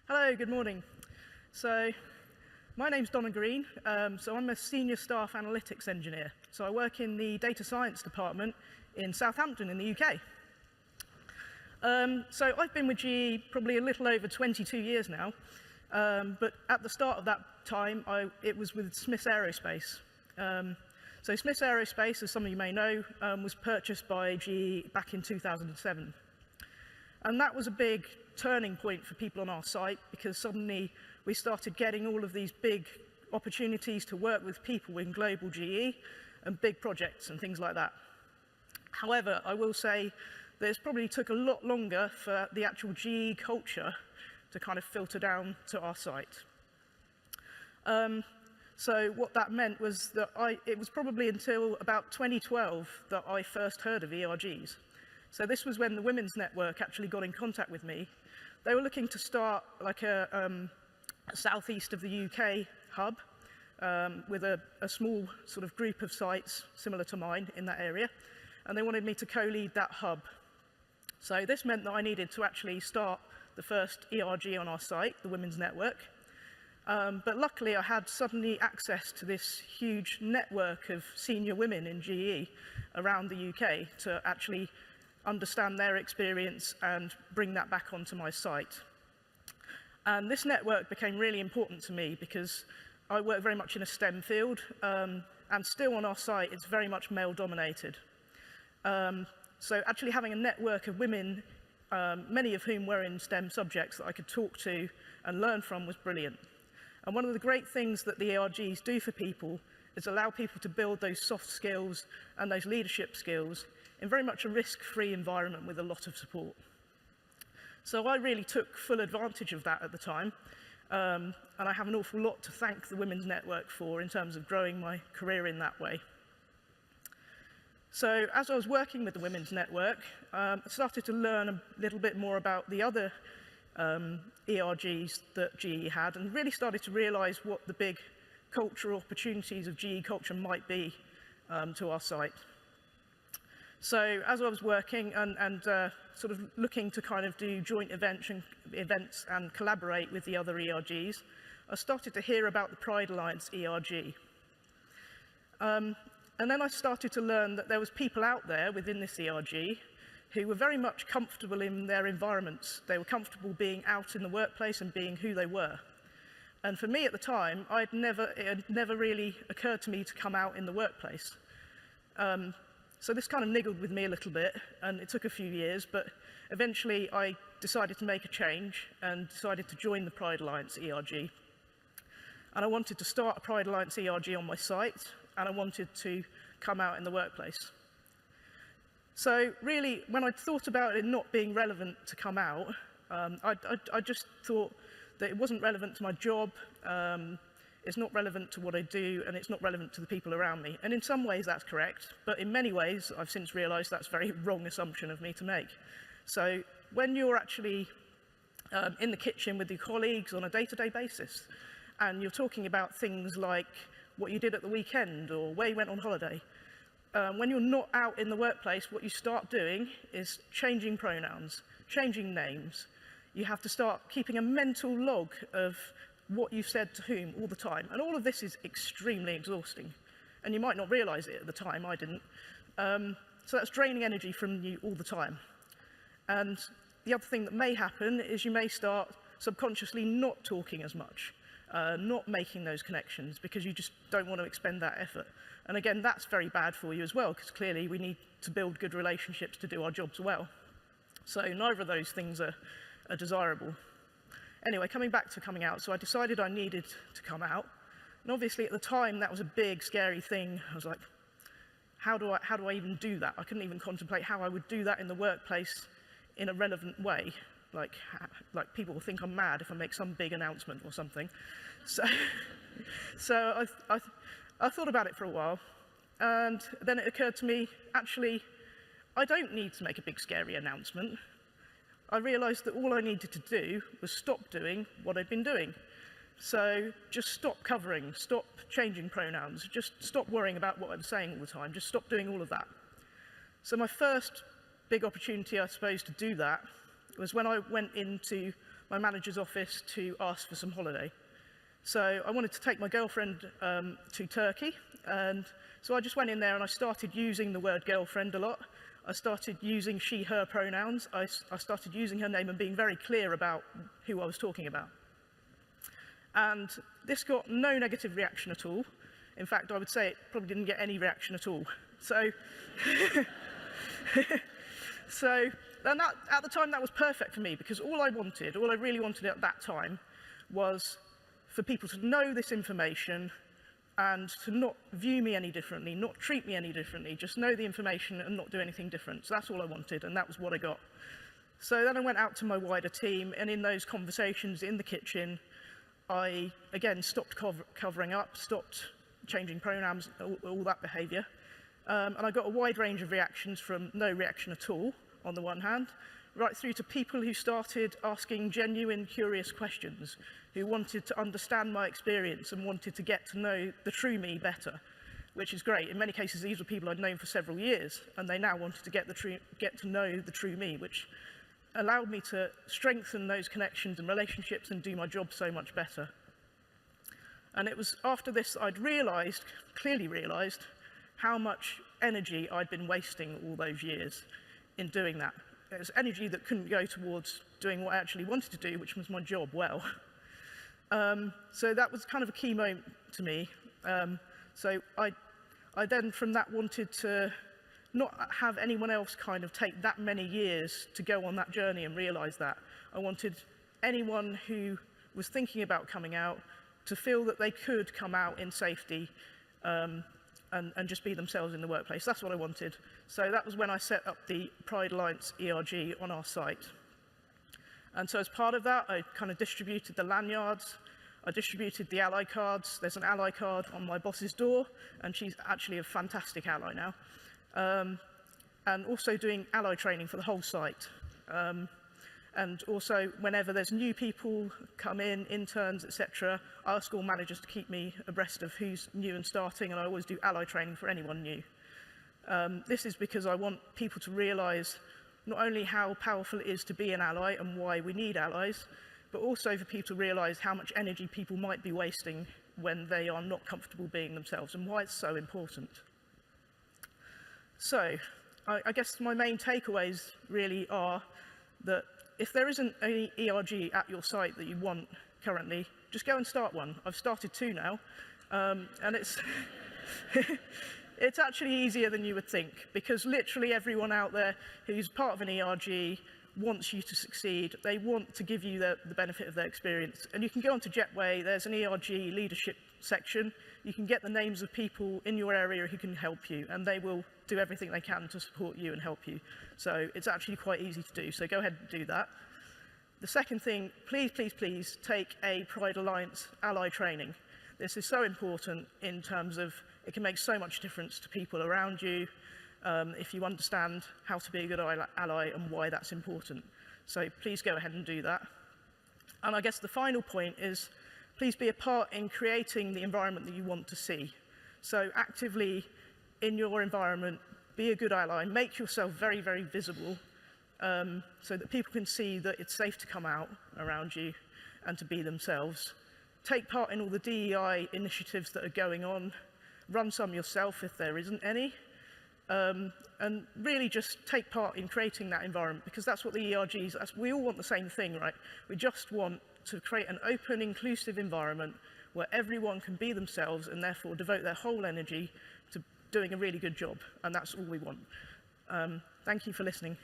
Hello, good morning. So, my name's Donna Green. So I'm a senior staff analytics engineer. So I work in the data science department in Southampton in the UK. So I've been with GE probably a little over 22 years now. But at the start of that time, it was with Smiths Aerospace. So Smiths Aerospace, as some of you may know, was purchased by GE back in 2007. And that was a big turning point for people on our site because suddenly we started getting all of these big opportunities to work with people in global GE and big projects and things like that. However, I will say that it probably took a lot longer for the actual GE culture to kind of filter down to our site. So what that meant was that it was probably until about 2012 that I first heard of ERGs. So this was when the Women's Network actually got in contact with me. They were looking to start like a southeast of the UK hub with a small sort of group of sites similar to mine in that area. And they wanted me to co-lead that hub. So this meant that I needed to actually start the first ERG on our site, the Women's Network. But luckily I had suddenly access to this huge network of senior women in GE around the UK to actually understand their experience and bring that back onto my site. And this network became really important to me because I work very much in a STEM field, and still on our site it's very much male dominated. So actually having a network of women, many of whom were in STEM subjects that I could talk to and learn from was brilliant. And one of the great things that the ERGs do for people is allow people to build those soft skills and those leadership skills in very much a risk-free environment with a lot of support. So I really took full advantage of that at the time, and I have an awful lot to thank the Women's Network for in terms of growing my career in that way. So as I was working with the Women's Network, I started to learn a little bit more about the other ERGs that GE had and really started to realize what the big cultural opportunities of GE culture might be to our site. So as I was working and sort of looking to kind of do joint events and collaborate with the other ERGs, I started to hear about the Pride Alliance ERG. And then I started to learn that there was people out there within this ERG who were very much comfortable in their environments. They were comfortable being out in the workplace and being who they were. And for me at the time, it had never really occurred to me to come out in the workplace. So this kind of niggled with me a little bit, and it took a few years, but eventually I decided to make a change and decided to join the Pride Alliance ERG. And I wanted to start a Pride Alliance ERG on my site, and I wanted to come out in the workplace. So really, when I thought about it not being relevant to come out, I just thought that it wasn't relevant to my job, it's not relevant to what I do, and it's not relevant to the people around me. And in some ways that's correct, but in many ways I've since realized that's a very wrong assumption of me to make. So when you're actually in the kitchen with your colleagues on a day-to-day basis, and you're talking about things like what you did at the weekend or where you went on holiday, when you're not out in the workplace, what you start doing is changing pronouns, changing names. You have to start keeping a mental log of what you've said to whom all the time. And all of this is extremely exhausting. And you might not realize it at the time, I didn't. So that's draining energy from you all the time. And the other thing that may happen is you may start subconsciously not talking as much, not making those connections because you just don't want to expend that effort. And again, that's very bad for you as well, because clearly we need to build good relationships to do our jobs well. So neither of those things are desirable. Anyway, coming back to coming out, so I decided I needed to come out. And obviously at the time, that was a big, scary thing. I was like, how do I even do that? I couldn't even contemplate how I would do that in the workplace in a relevant way. Like people will think I'm mad if I make some big announcement or something. So I thought about it for a while, and then it occurred to me, actually, I don't need to make a big, scary announcement. I realized that all I needed to do was stop doing what I'd been doing. So just stop covering, stop changing pronouns, just stop worrying about what I'm saying all the time, just stop doing all of that. So my first big opportunity, I suppose, to do that was when I went into my manager's office to ask for some holiday. So I wanted to take my girlfriend to Turkey, and so I just went in there and I started using the word girlfriend a lot. I started using she, her pronouns. I started using her name and being very clear about who I was talking about. And this got no negative reaction at all. In fact, I would say it probably didn't get any reaction at all. So, and that, at the time, that was perfect for me, because all I really wanted at that time was for people to know this information and to not view me any differently, not treat me any differently, just know the information and not do anything different. So that's all I wanted, and that was what I got. So then I went out to my wider team, and in those conversations in the kitchen, I, again, stopped covering up, stopped changing pronouns, all that behaviour. And I got a wide range of reactions, from no reaction at all, on the one hand, right through to people who started asking genuine, curious questions, who wanted to understand my experience and wanted to get to know the true me better, which is great. In many cases, these were people I'd known for several years, and they now wanted to get to know the true me, which allowed me to strengthen those connections and relationships and do my job so much better. And it was after this I'd clearly realised, how much energy I'd been wasting all those years in doing that. It was energy that couldn't go towards doing what I actually wanted to do, which was my job well. So that was kind of a key moment to me. So I then, from that, wanted to not have anyone else kind of take that many years to go on that journey and realise that. I wanted anyone who was thinking about coming out to feel that they could come out in safety and just be themselves in the workplace. That's what I wanted. So that was when I set up the Pride Alliance ERG on our site. And so as part of that, I kind of distributed the lanyards, I distributed the ally cards. There's an ally card on my boss's door, and she's actually a fantastic ally now. And also doing ally training for the whole site. And also, whenever there's new people come in, interns, etc., I ask all managers to keep me abreast of who's new and starting, and I always do ally training for anyone new. This is because I want people to realise not only how powerful it is to be an ally and why we need allies, but also for people to realise how much energy people might be wasting when they are not comfortable being themselves, and why it's so important. So, I guess my main takeaways really are that if there isn't any ERG at your site that you want currently, just go and start one. I've started 2 now, and it's it's actually easier than you would think, because literally everyone out there who's part of an ERG wants you to succeed. They want to give you the benefit of their experience. And you can go onto Jetway, there's an ERG leadership section. You can get the names of people in your area who can help you, and they will do everything they can to support you and help you. So it's actually quite easy to do, so go ahead and do that. The second thing, please, please, please take a Pride Alliance ally training. This is so important in terms of it can make so much difference to people around you if you understand how to be a good ally and why that's important. So please go ahead and do that. And I guess the final point is, please be a part in creating the environment that you want to see. So actively, in your environment, be a good ally, make yourself very, very visible, so that people can see that it's safe to come out around you and to be themselves. Take part in all the DEI initiatives that are going on, run some yourself if there isn't any, and really just take part in creating that environment, because that's what the ERGs, we all want the same thing, right? We just want to create an open, inclusive environment where everyone can be themselves and therefore devote their whole energy to doing a really good job, and that's all we want. Thank you for listening.